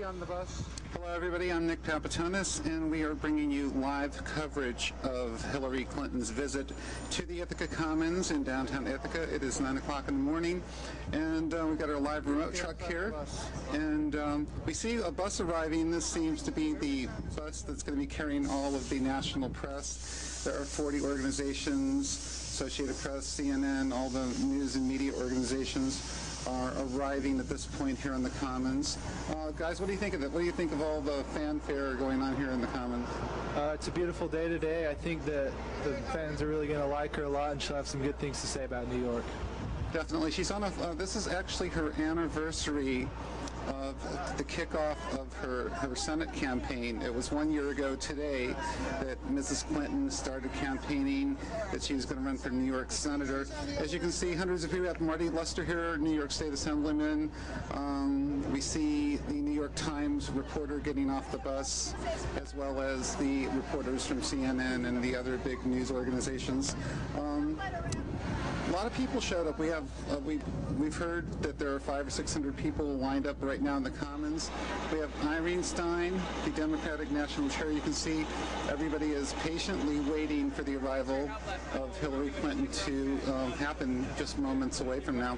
Hillary on the bus. Hello everybody, I'm Nick Papatonis, and we are bringing you live coverage of Hillary Clinton's visit to the Ithaca Commons in downtown Ithaca. It is 9 o'clock in the morning, and we've got our live remote truck here, and we see a bus arriving. This seems to be the bus that's going to be carrying all of the national press. There are 40 organizations, Associated Press, CNN, all the news and media organizations are arriving at this point here on the Commons. Guys, what do you think of it? What do you think of all the fanfare going on here in the Commons? It's a beautiful day today. I think that the fans are really going to like her a lot, and she'll have some good things to say about New York. Definitely. She's on a, this is actually her anniversary of the kickoff of her Senate campaign. It was 1 year ago today that Mrs. Clinton started campaigning that she was going to run for New York Senator. As you can see, hundreds of people. We have Marty Lester here, New York State Assemblyman. We see the New York Times reporter getting off the bus, as well as the reporters from CNN and the other big news organizations. A lot of people showed up. We've heard that there are 500 or 600 people lined up right now in the Commons. We have Irene Stein, the Democratic National Chair. You can see everybody is patiently waiting for the arrival of Hillary Clinton to happen just moments away from now.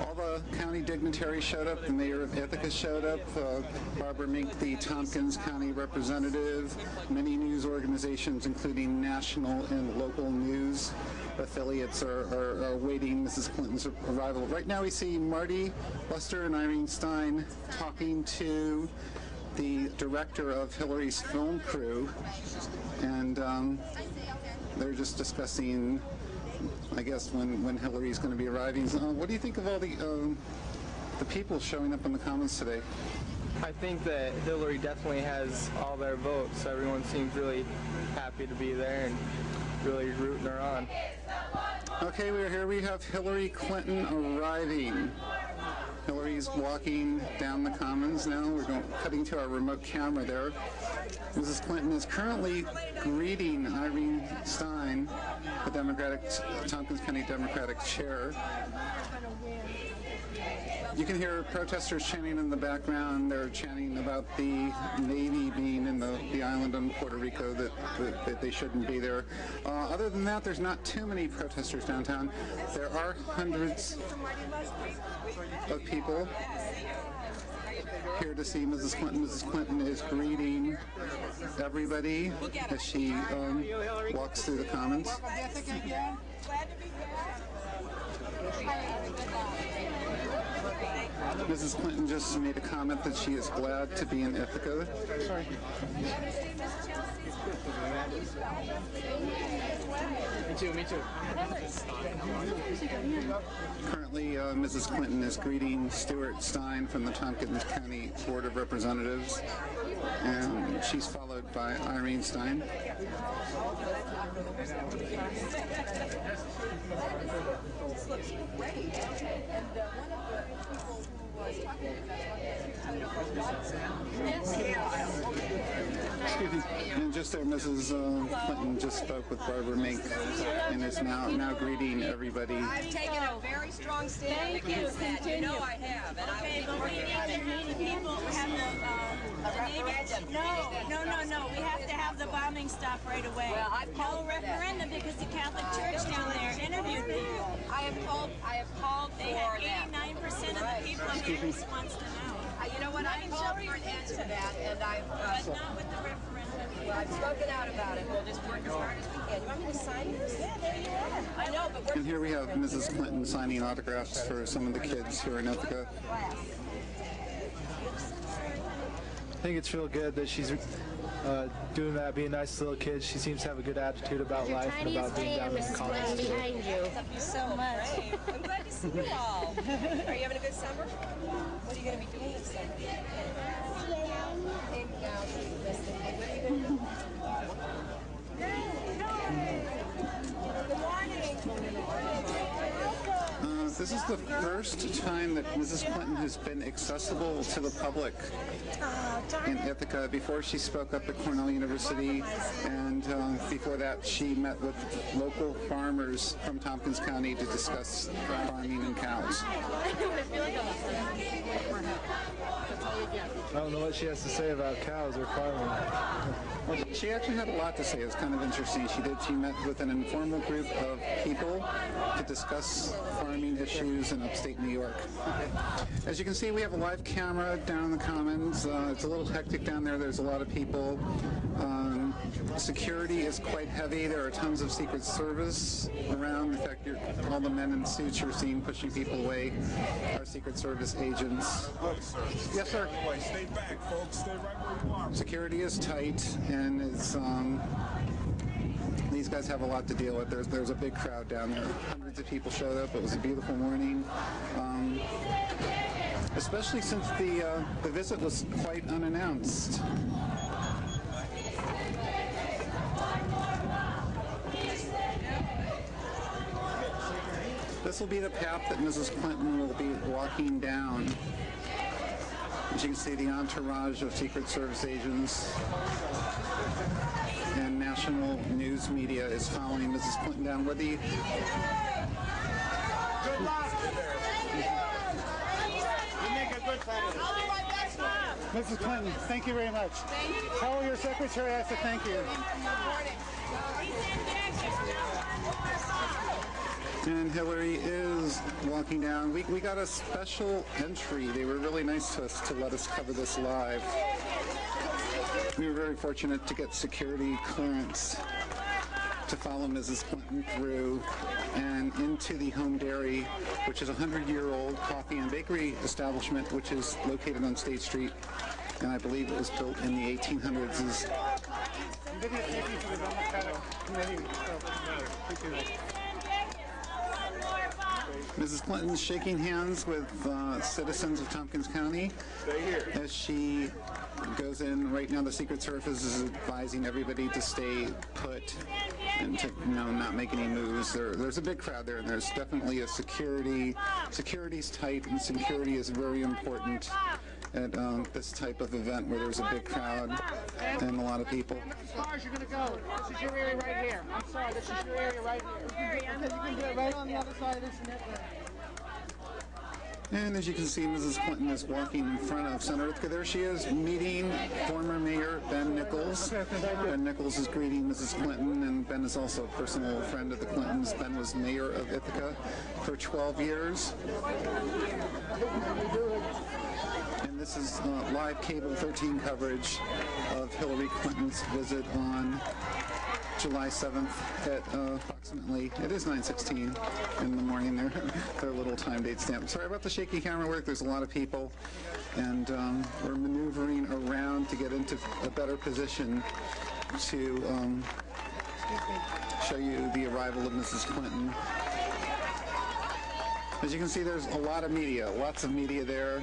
All the county dignitaries showed up. The mayor of Ithaca showed up. Barbara Mink, the Tompkins County representative. Many news organizations, including national and local news affiliates, are awaiting Mrs. Clinton's arrival. Right now we see Marty Lester and Irene Stein talking to the director of Hillary's film crew, and they're just discussing, I guess, when Hillary's going to be arriving. What do you think of all the people showing up in the Commons today? I think that Hillary definitely has all their votes. Everyone seems really happy to be there and really rooting her on. Okay, we're here. We have Hillary Clinton arriving. Hillary's walking down the Commons now. We're cutting to our remote camera there. Mrs. Clinton is currently greeting Irene Stein, the Tompkins County Democratic Chair. You can hear protesters chanting in the background. They're chanting about the Navy being in the island on Puerto Rico, that they shouldn't be there. Other than that, there's not too many protesters downtown. There are hundreds of people here to see Mrs. Clinton. Mrs. Clinton is greeting everybody as she walks through the Commons. Mrs. Clinton just made a comment that she is glad to be in Ithaca. Sorry. Me too. Currently, Mrs. Clinton is greeting Stuart Stein from the Tompkins County Board of Representatives, and she's followed by Irene Stein. This looks great. And one of the people who was talking and just there, Mrs. Clinton just spoke with Barbara Mink and is now greeting everybody. I've taken a very strong stand against that. You know I have. And okay, but we need to have the people have No. We have to have the bombing stop right away. Well, I've called no referendum because the Catholic Church down there interviewed people. I have called they for have 89% of the people here wants to know. You know what? I called for an end to that, and but not with the referendum. Well, I've spoken out about it. We'll just work as hard as we can. You want me to sign this? Yeah, there you are. I know, but we're... And here we have Mrs. Clinton signing autographs for some of the kids here in Ithaca. I think it's real good that she's doing that, being a nice little kid. She seems to have a good attitude about life and about being down in college. Behind you. Thank you so much. I'm glad to see you all. Are you having a good summer? What are you going to be doing this summer? What are you going to do? Good morning. This is the first time that Mrs. Clinton has been accessible to the public in Ithaca. Before, she spoke up at Cornell University, and before that she met with local farmers from Tompkins County to discuss farming and cows. I don't know what she has to say about cows or farming. Well, she actually had a lot to say. It was kind of interesting. She met with an informal group of people to discuss farming issues in upstate New York. As you can see, we have a live camera down in the Commons. It's a little hectic down there. There's a lot of people. Security is quite heavy. There are tons of Secret Service around. In fact, all the men in suits you're seeing pushing people away are Secret Service agents. Yes, sir. Stay back, folks. Stay right where you are. Security is tight, and it's these guys have a lot to deal with. There's a big crowd down there. Hundreds of people showed up. It was a beautiful morning, especially since the visit was quite unannounced. This will be the path that Mrs. Clinton will be walking down. As you can see, the entourage of Secret Service agents and national news media is following Mrs. Clinton down. Whether you... Good luck. You make a good fighter. Mrs. Clinton, thank you very much. Tell your secretary I said thank you. And Hillary is walking down. We got a special entry. They were really nice to us to let us cover this live. We were very fortunate to get security clearance to follow Mrs. Clinton through and into the Home Dairy, which is a 100-year-old coffee and bakery establishment, which is located on State Street. And I believe it was built in the 1800s. Mrs. Clinton's shaking hands with citizens of Tompkins County as she goes in. Right now, the Secret Service is advising everybody to stay put and to not make any moves. There's a big crowd there, and there's definitely a security's tight, and security is very important at this type of event where there's a big crowd and a lot of people. As far as you're going to go, this is your area right here. I'm sorry, this is your area right here. You can do it right on the other side of this network. And as you can see, Mrs. Clinton is walking in front of Senator Ithaca. There she is, meeting former Mayor Ben Nichols. Ben Nichols is greeting Mrs. Clinton, and Ben is also a personal friend of the Clintons. Ben was mayor of Ithaca for 12 years. And this is live Cable 13 coverage of Hillary Clinton's visit on July 7th at approximately, it is 9:16 in the morning. Their little time date stamp. Sorry about the shaky camera work. There's a lot of people, and we're maneuvering around to get into a better position to show you the arrival of Mrs. Clinton. As you can see, there's a lot of media, lots of media there.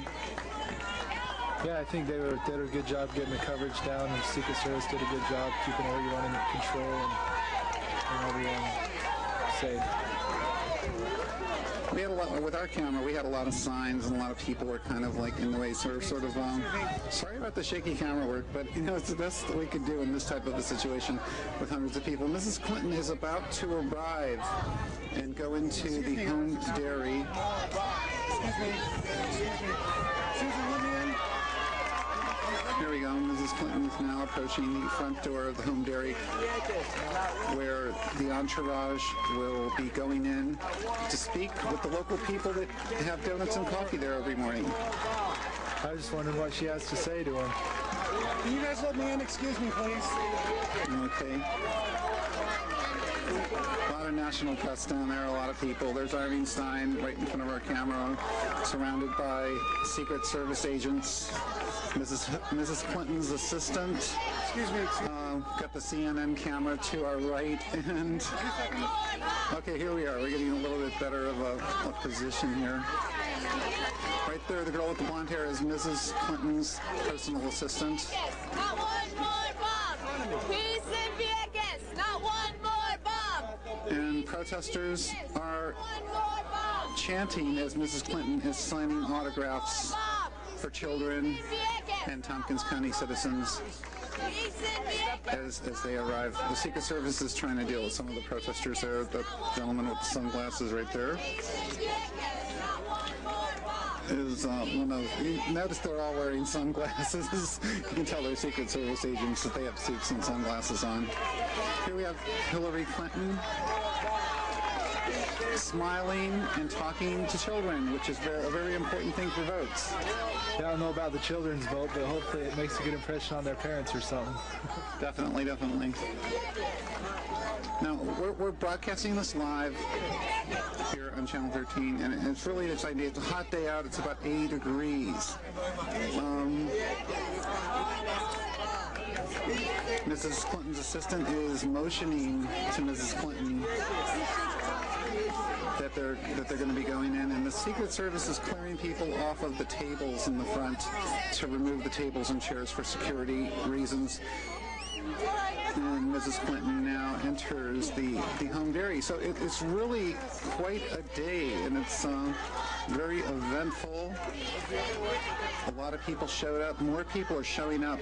Yeah, I think they did a good job getting the coverage down, and the Secret Service did a good job keeping everyone in control and everyone safe. We had a lot, with our camera, we had a lot of signs, and a lot of people were kind of like in the way, sort of, sorry about the shaky camera work, but it's the best that we could do in this type of a situation with hundreds of people. Mrs. Clinton is about to arrive and go into the Home Dairy. Here we go. Mrs. Clinton is now approaching the front door of the Home Dairy, where the entourage will be going in to speak with the local people that have donuts and coffee there every morning. I was just wondering what she has to say to him. Can you guys let me in? Excuse me, please. Okay. A lot of national press down there, a lot of people. There's Irene Stein right in front of our camera, surrounded by Secret Service agents. Mrs. Clinton's assistant. Excuse me. Got the CNN camera to our right, and okay, here we are. We're getting a little bit better of a position here. Right there, the girl with the blonde hair is Mrs. Clinton's personal assistant. Not one more bomb. Peace in Vegas. Not one more bomb. And protesters are chanting as Mrs. Clinton is signing autographs for children and Tompkins County citizens as they arrive. The Secret Service is trying to deal with some of the protesters there. The gentleman with the sunglasses right there. is one of, you notice they're all wearing sunglasses. You can tell they're Secret Service agents that they have suits and sunglasses on. Here we have Hillary Clinton smiling and talking to children, which is a very important thing for votes. Yeah, I don't know about the children's vote, but hopefully it makes a good impression on their parents or something. Definitely, definitely. Now, we're broadcasting this live here on Channel 13, and it's really this idea. It's a hot day out. It's about 80 degrees. Mrs. Clinton's assistant is motioning to Mrs. Clinton that they're going to be going in, and the Secret Service is clearing people off of the tables in the front to remove the tables and chairs for security reasons. And Mrs. Clinton now enters the home dairy. So it's really quite a day, and it's very eventful. A lot of people showed up. More people are showing up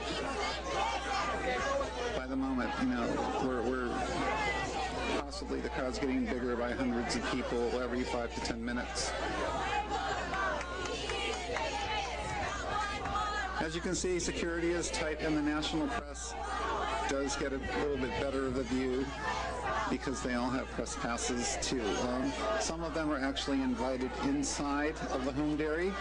by the moment. You know, we're possibly the crowd's getting bigger by hundreds of people every 5 to 10 minutes. As you can see, security is tight, and the national press does get a little bit better of a view because they all have press passes too. Some of them are actually invited inside of the home dairy.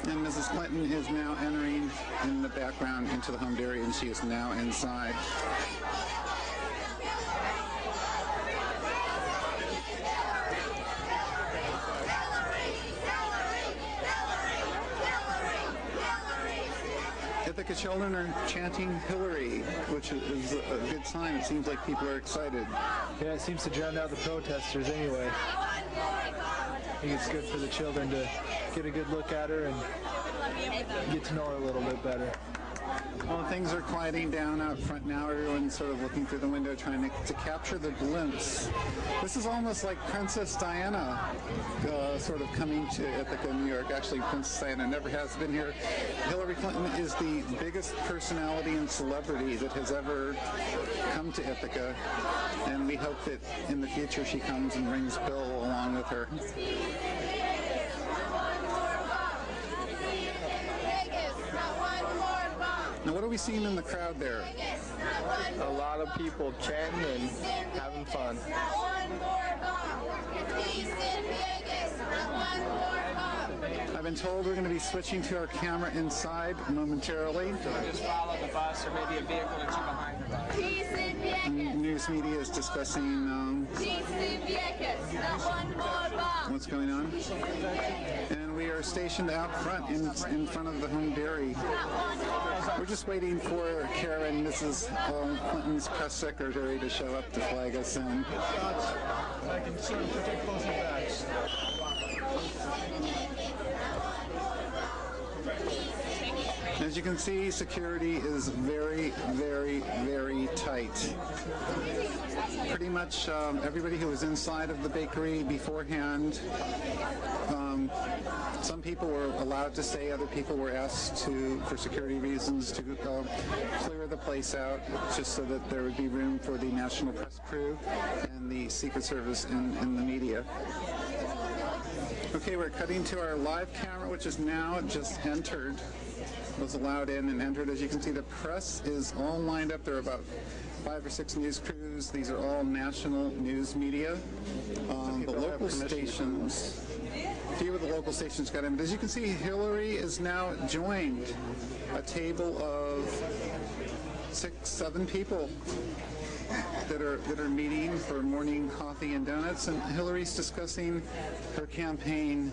And Mrs. Clinton is now entering in the background into the home dairy, and she is now inside. Ithaca children are chanting Hillary, which is a good sign. It seems like people are excited. Yeah, it seems to drown out the protesters anyway. I think it's good for the children to get a good look at her and get to know her a little bit better. Well, things are quieting down out front now. Everyone's sort of looking through the window trying to capture the glimpse. This is almost like Princess Diana sort of coming to Ithaca, New York. Actually, Princess Diana never has been here. Hillary Clinton is the biggest personality and celebrity that has ever come to Ithaca, and we hope that in the future she comes and brings Bill along with her. Now, what are we seeing in the crowd there? A lot of people chanting and having fun. I've been told we're going to be switching to our camera inside momentarily. Just follow the bus or maybe a vehicle or two behind the bus. News media is discussing what's going on. And we are stationed out front in front of the home dairy. We're just waiting for Karen, Mrs. Clinton's press secretary, to show up to flag us in. I can sort of take closer backs. As you can see, security is very, very, very tight. Pretty much everybody who was inside of the bakery beforehand, some people were allowed to stay, other people were asked to, for security reasons, to clear the place out just so that there would be room for the National Press crew and the Secret Service and the media. Okay, we're cutting to our live camera, which is now just entered. Was allowed in and entered. As you can see, the press is all lined up. There are about 5 or 6 news crews. These are all national news media. The local stations, a few of the local stations got in. But as you can see, Hillary is now joined a table of 6, 7 people that are meeting for morning coffee and donuts. And Hillary's discussing her campaign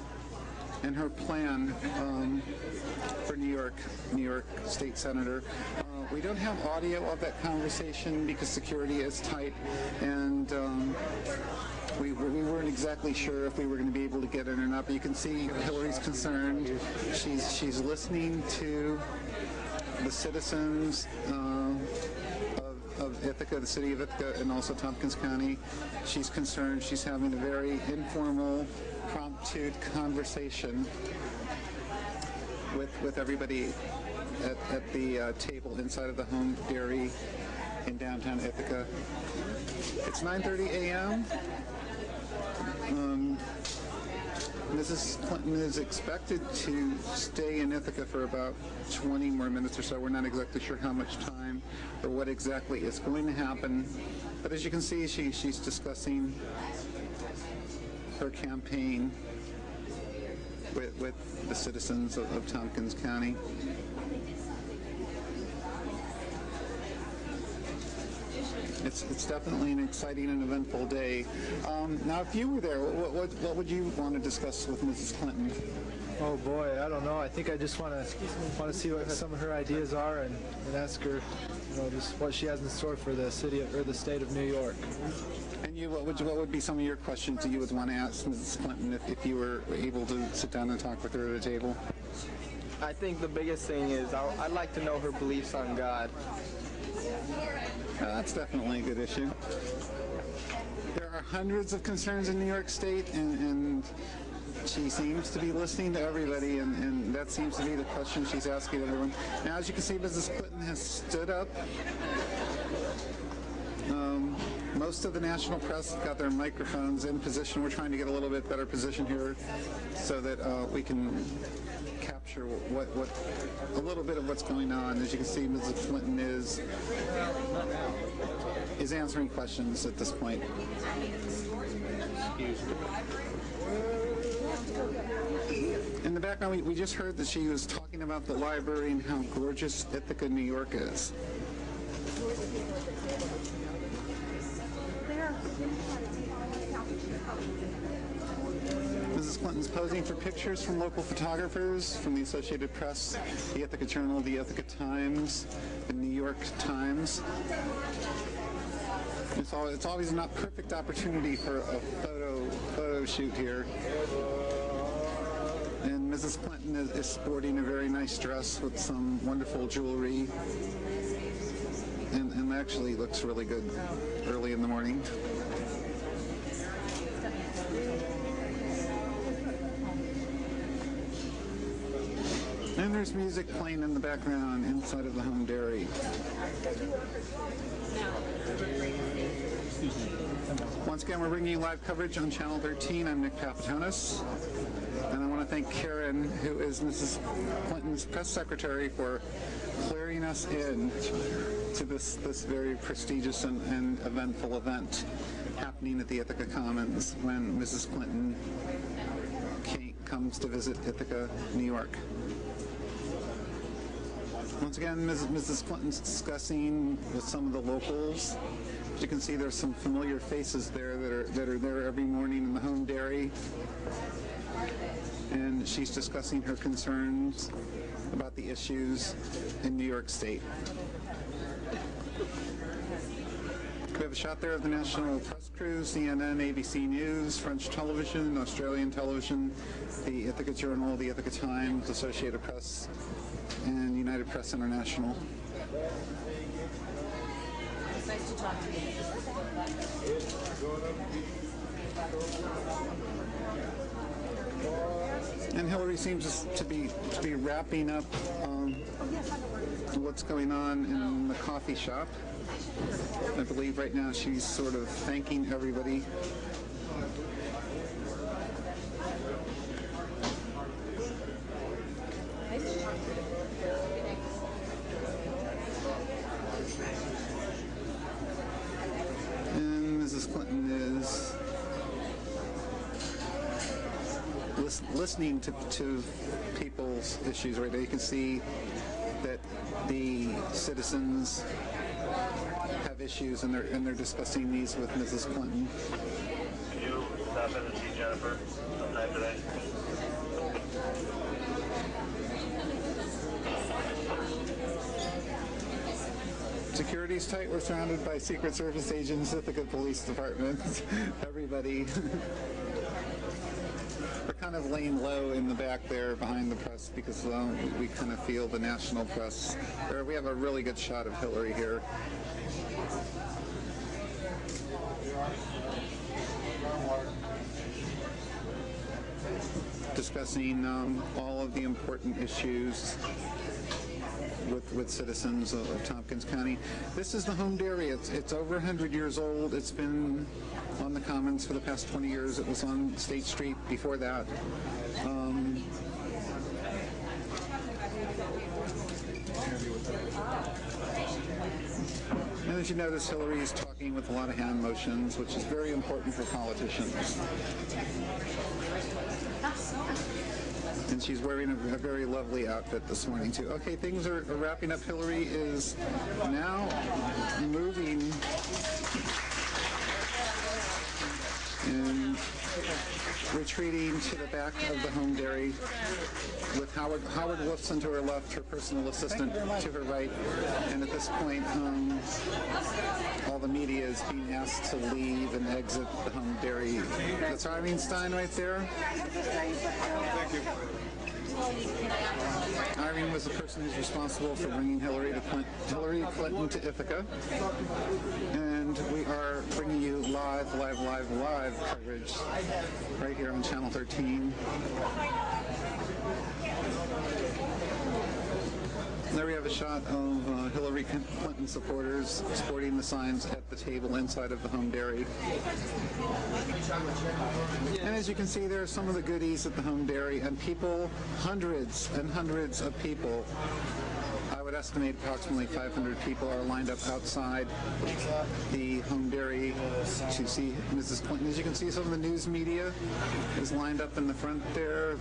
and her plan for New York State Senator. We don't have audio of that conversation because security is tight, and we weren't exactly sure if we were going to be able to get in or not. But you can see Hillary's concerned. She's listening to the citizens of Ithaca, the city of Ithaca, and also Tompkins County. She's concerned. She's having a very informal, impromptu conversation with everybody at the table inside of the home dairy. in downtown Ithaca. It's 9:30 a.m. Mrs. Clinton is expected to stay in Ithaca for about 20 more minutes or so. We're not exactly sure how much time or what exactly is going to happen. But as you can see, she's discussing her campaign with the citizens of Tompkins County. It's definitely an exciting and eventful day. Now, if you were there, what would you want to discuss with Mrs. Clinton? Oh boy, I don't know. I think I just want to see what some of her ideas are and ask her, just what she has in store for the city or the state of New York. And you, what would be some of your questions that you would want to ask Mrs. Clinton if you were able to sit down and talk with her at a table? I think the biggest thing is I'd like to know her beliefs on God. That's definitely a good issue. There are hundreds of concerns in New York State, and she seems to be listening to everybody, and that seems to be the question she's asking everyone. Now, as you can see, Mrs. Clinton has stood up. Most of the national press got their microphones in position. We're trying to get a little bit better position here so that we can capture a little bit of what's going on. As you can see, Mrs. Clinton is answering questions at this point. In the background, we just heard that she was talking about the library and how gorgeous Ithaca, New York is. Mrs. Clinton's posing for pictures from local photographers from the Associated Press, the Ithaca Journal, the Ithaca Times, the New York Times. It's always a not perfect opportunity for a photo shoot here. And Mrs. Clinton is sporting a very nice dress with some wonderful jewelry. And actually looks really good early in the morning. And there's music playing in the background inside of the home dairy. Once again, we're bringing you live coverage on Channel 13. I'm Nick Papatonis. And I want to thank Karen, who is Mrs. Clinton's press secretary, for clearing us in to this very prestigious and eventful event happening at the Ithaca Commons when Mrs. Clinton comes to visit Ithaca, New York. Once again, Mrs. Clinton's discussing with some of the locals. As you can see, there's some familiar faces there that are there every morning in the home dairy. And she's discussing her concerns about the issues in New York State. We have a shot there of the national press crew, CNN, ABC News, French television, Australian television, the Ithaca Journal, the Ithaca Times, Associated Press, and United Press International. It's nice to talk to you. And Hillary seems to be wrapping up what's going on in the coffee shop. I believe right now she's sort of thanking everybody. And Mrs. Clinton is listening to people's issues right now. You can see that the citizens have issues, and they're discussing these with Mrs. Clinton. Can you stop in and see Jennifer sometime today? Security's tight. We're surrounded by Secret Service agents, Ithaca Police Department, everybody. We're kind of laying low in the back there behind the press because we kind of feel the national press. We have a really good shot of Hillary here. Discussing all of the important issues with citizens of Tompkins County. This is the home dairy. It's over 100 years old. It's been on the Commons for the past 20 years. It was on State Street before that. And as you notice, Hillary is talking with a lot of hand motions, which is very important for politicians. And she's wearing a very lovely outfit this morning, too. Okay, things are wrapping up. Hillary is now moving and retreating to the back of the home dairy with Howard Wolfson to her left, her personal assistant to her right. And at this point, all the media is being asked to leave and exit the home dairy. That's Irene Stein right there. Thank you. Irene was the person who's responsible for bringing Hillary Clinton to Ithaca. And we are bringing you live coverage right here on Channel 13. There we have a shot of Hillary Clinton supporters sporting the signs at the table inside of the home dairy. And as you can see, there are some of the goodies at the home dairy, and people, hundreds and hundreds of people, I would estimate approximately 500 people are lined up outside the home dairy to see Mrs. Clinton. As you can see, some of the news media is lined up in the front there.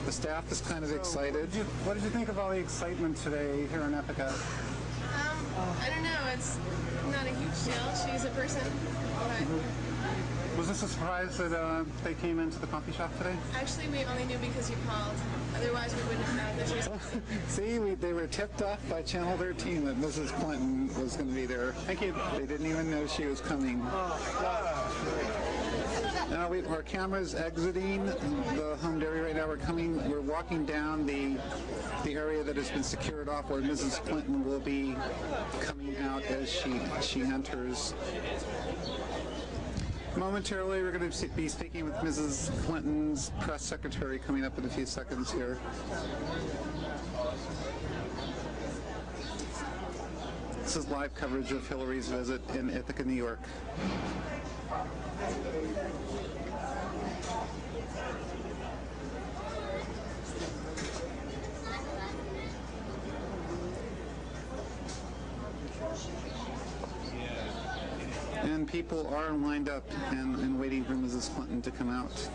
The staff is kind of excited. What did you think of all the excitement today here in Ithaca? I don't know. It's not a huge deal. She's a person. But Was this a surprise that they came into the coffee shop today? actually, we only knew because you called. Otherwise, we wouldn't have known that she was. See, they were tipped off by Channel 13 that Mrs. Clinton was going to be there. Thank you. They didn't even know she was coming. Now our camera's exiting the home dairy right now. We're walking down the area that has been secured off where Mrs. Clinton will be coming out as she enters. Momentarily, we're going to be speaking with Mrs. Clinton's press secretary coming up in a few seconds here. This is live coverage of Hillary's visit in Ithaca, New York. And people are lined up and waiting for Mrs. Clinton to come out.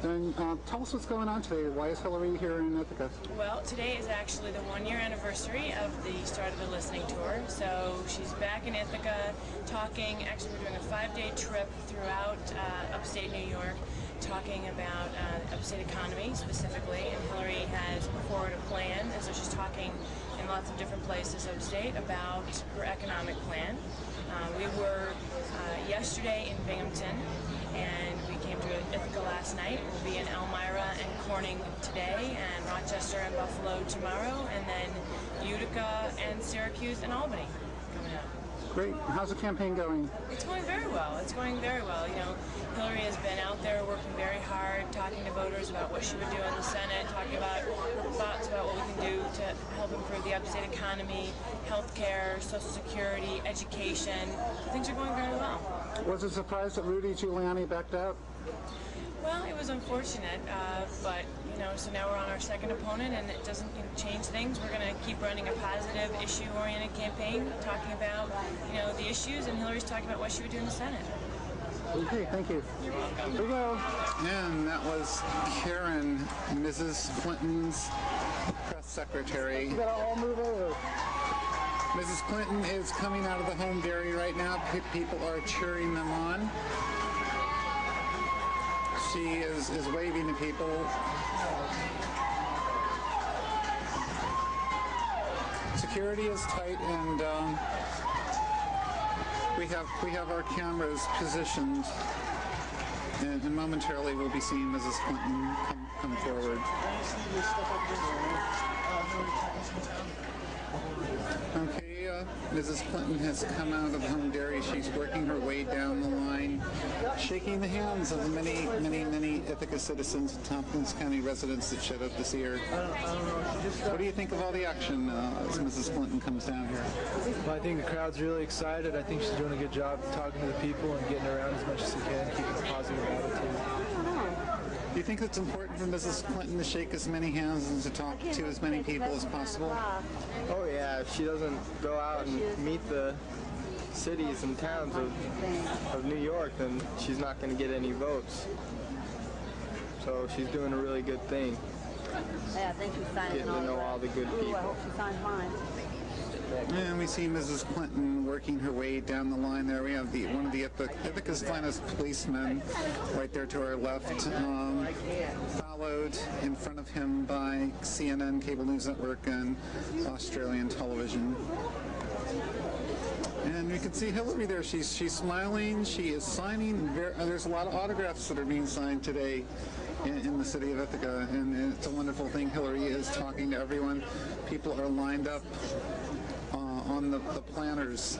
And tell us what's going on today. Why is Hillary here in Ithaca? Well, today is actually the one-year anniversary of the start of the listening tour. So she's back in Ithaca talking. Actually, we're doing a 5-day trip throughout upstate New York, talking about the upstate economy specifically. And Hillary has put forward a plan, and so she's talking in lots of different places upstate about her economic plan. We were yesterday in Binghamton, and we came to Ithaca last night. We'll be in Elmira and Corning today, and Rochester and Buffalo tomorrow, and then Utica and Syracuse and Albany coming up. Great. How's the campaign going? It's going very well. It's going very well. You know, Hillary has been out there working very hard, talking to voters about what she would do in the Senate, talking about her thoughts about what we can do to help improve the upstate economy, health care, Social Security, education. Things are going very well. Was it a surprise that Rudy Giuliani backed out? Well, it was unfortunate, but, you know, so now we're on our second opponent, and it doesn't change things. We're going to keep running a positive, issue-oriented campaign, talking about, you know, the issues, and Hillary's talking about what she would do in the Senate. Okay, thank you. You're welcome. Here we go. And that was Karen, Mrs. Clinton's press secretary. You gotta all move over. Mrs. Clinton is coming out of the home dairy right now. People are cheering them on. She is waving to people. Security is tight, and we have our cameras positioned, and momentarily we'll be seeing Mrs. Clinton come forward. Okay, Mrs. Clinton has come out of the home dairy. She's working her way down the line. shaking the hands of the many Ithaca citizens and Tompkins County residents that showed up to see her. What do you think of all the action as Mrs. Clinton comes down here? Well, I think the crowd's really excited. I think she's doing a good job talking to the people and getting around as much as she can, keeping a positive attitude. Do you think it's important for Mrs. Clinton to shake as many hands and to talk to as many people as possible? Oh yeah, if she doesn't go out and meet the cities and towns of New York, then she's not going to get any votes. So she's doing a really good thing. Yeah, I think she's signing Getting to know all the good people. I hope she signs mine. And we see Mrs. Clinton working her way down the line there. We have one of the Ithaca's finest policemen right there to our left, followed in front of him by CNN, Cable News Network, and Australian television. And we can see Hillary there. She's smiling. She is signing. There's a lot of autographs that are being signed today in the city of Ithaca, and it's a wonderful thing. Hillary is talking to everyone. People are lined up on the planters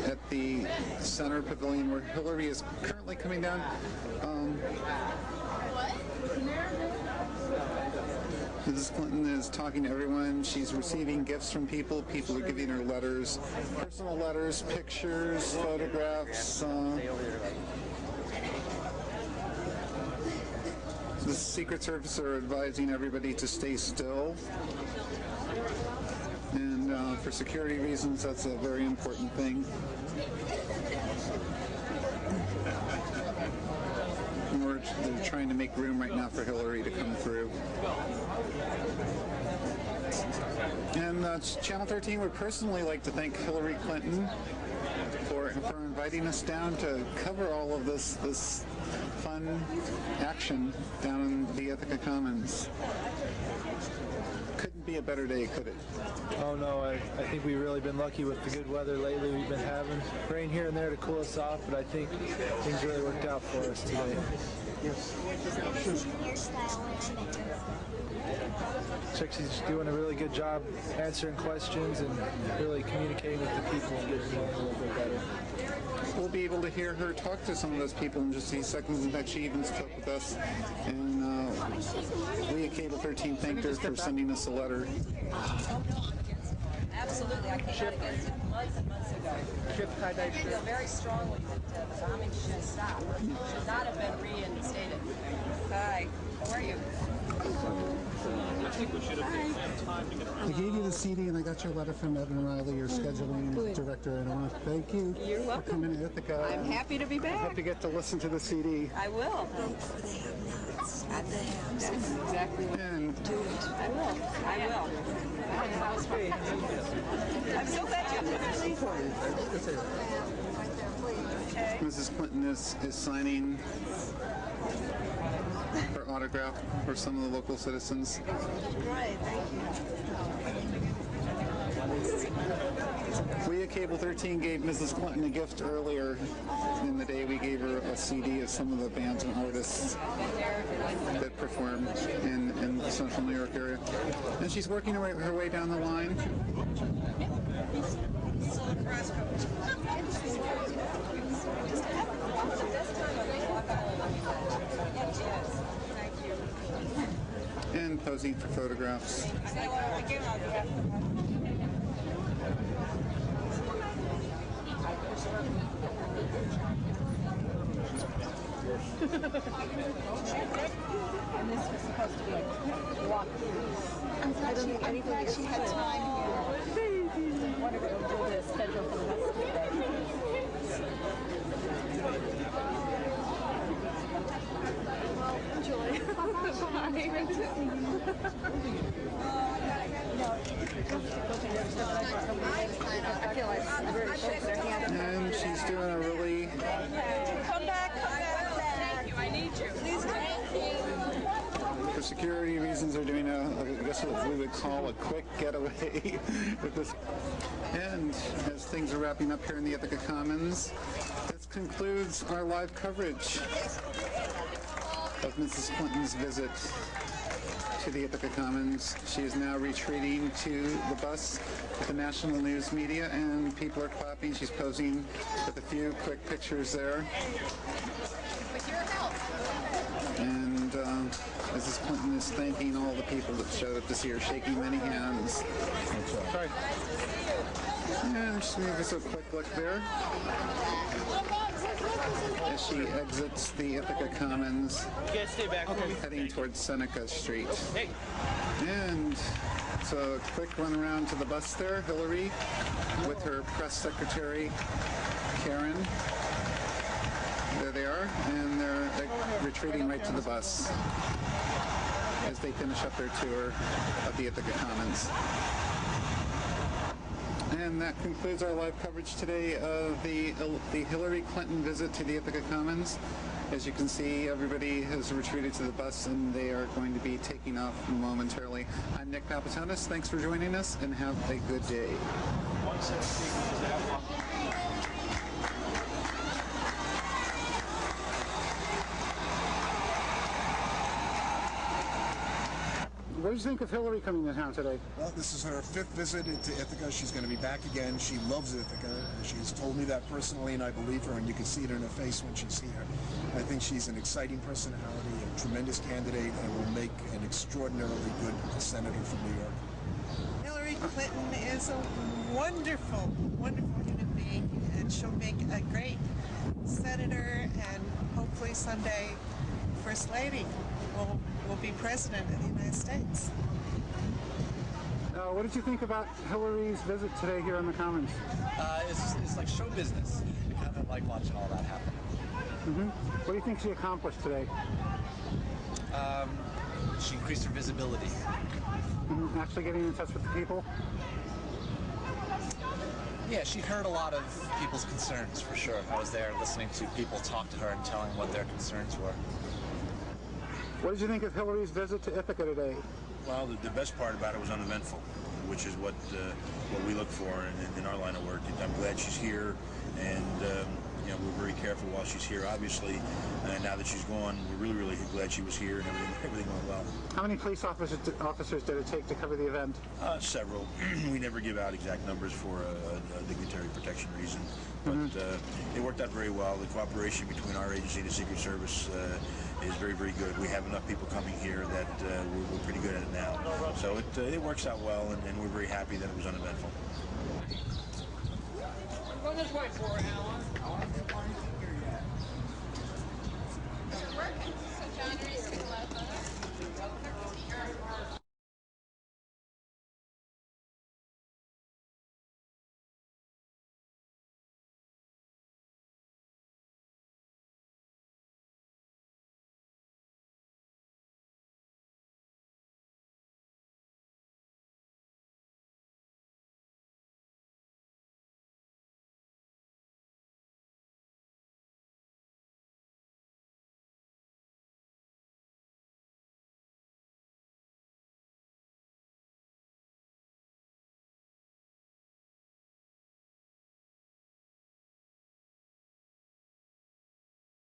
at the center pavilion where Hillary is currently coming down. Mrs. Clinton is talking to everyone. She's receiving gifts from people. People are giving her letters, personal letters, pictures, photographs. The Secret Service are advising everybody to stay still. And for security reasons, that's a very important thing. They're trying to make room right now for Hillary to come through. And Channel 13 would personally like to thank Hillary Clinton for inviting us down to cover all of this fun action down in the Ithaca Commons. Couldn't be a better day, could it? Oh no, I think we've really been lucky with the good weather lately we've been having. Rain here and there to cool us off, but I think things really worked out for us today. She's doing a really good job answering questions and really communicating with the people and getting to know them a little bit better. We'll be able to hear her talk to some of those people in just a few seconds. In fact, she even spoke with us, and we at Cable 13 thanked her for sending us a letter. Absolutely, I came out against it months and months ago. I feel very strongly that the bombing should stop. Should not have been reinstated. Hi, how are you? I think we should have taken time to get around. I gave you the CD, and I got your letter from Evan Riley, your scheduling director, and I want to thank you for coming to Ithaca. I'm happy to be back. I hope you get to listen to the CD. I will. That's exactly what And I will. I will. I'm so glad you did. Mrs. Clinton is signing her autograph for some of the local citizens. Right, thank you. We at Cable 13 gave Mrs. Clinton a gift earlier in the day. We gave her a CD of some of the bands and artists that perform in the central New York area. And she's working her way down the line. And posing for photographs. And this was supposed to be like walk through. I don't think anything she had time here. I wonder what we'll do the schedule for the rest of the day. Well, enjoy. I feel like I'm really shake their hand. And she's doing a really Come back. Thank you. I need you. Please come. for security reasons, are doing I guess what we would call a quick getaway with this. And as things are wrapping up here in the Ithaca Commons, this concludes our live coverage of Mrs. Clinton's visit to the Ithaca Commons. She is now retreating to the bus with the national news media, and people are clapping. She's posing with a few quick pictures there. With your help. And Mrs. Clinton is thanking all the people that showed up to see her, shaking many hands. Sorry. And just give us a quick look there as she exits the Ithaca Commons, heading towards Seneca Street. And so a quick run around to the bus there, Hillary with her press secretary, Karen. There they are, and they're retreating right to the bus as they finish up their tour of the Ithaca Commons. And that concludes our live coverage today of the Hillary Clinton visit to the Ithaca Commons. As you can see, everybody has retreated to the bus and they are going to be taking off momentarily. I'm Nick Papatonis. Thanks for joining us and have a good day. What do you think of Hillary coming to town today? Well, this is her 5th visit to Ithaca. She's going to be back again. She loves Ithaca. She's told me that personally, and I believe her, and you can see it in her face when she's here. I think she's an exciting personality, a tremendous candidate, and will make an extraordinarily good senator from New York. Hillary Clinton is a wonderful, wonderful human being, and she'll make a great senator, and hopefully someday First Lady will be President of the United States. What did you think about Hillary's visit today here in the Commons? It's like show business. I kind of like watching all that happen. What do you think she accomplished today? She increased her visibility. Actually getting in touch with the people? Yeah, she heard a lot of people's concerns, for sure. I was there listening to people talk to her and telling what their concerns were. What did you think of Hillary's visit to Ithaca today? Well, the best part about it was uneventful, which is what we look for in our line of work. I'm glad she's here, and we're very careful while she's here, obviously. And now that she's gone, we're really, really glad she was here, and everything went well. How many police officers did it take to cover the event? Several. We never give out exact numbers for a dignitary protection reason, but it worked out very well. The cooperation between our agency and the Secret Service is very, very good. We have enough people coming here that we're pretty good at it now. So it works out well, and we're very happy that it was uneventful. Go this way for it, Alan.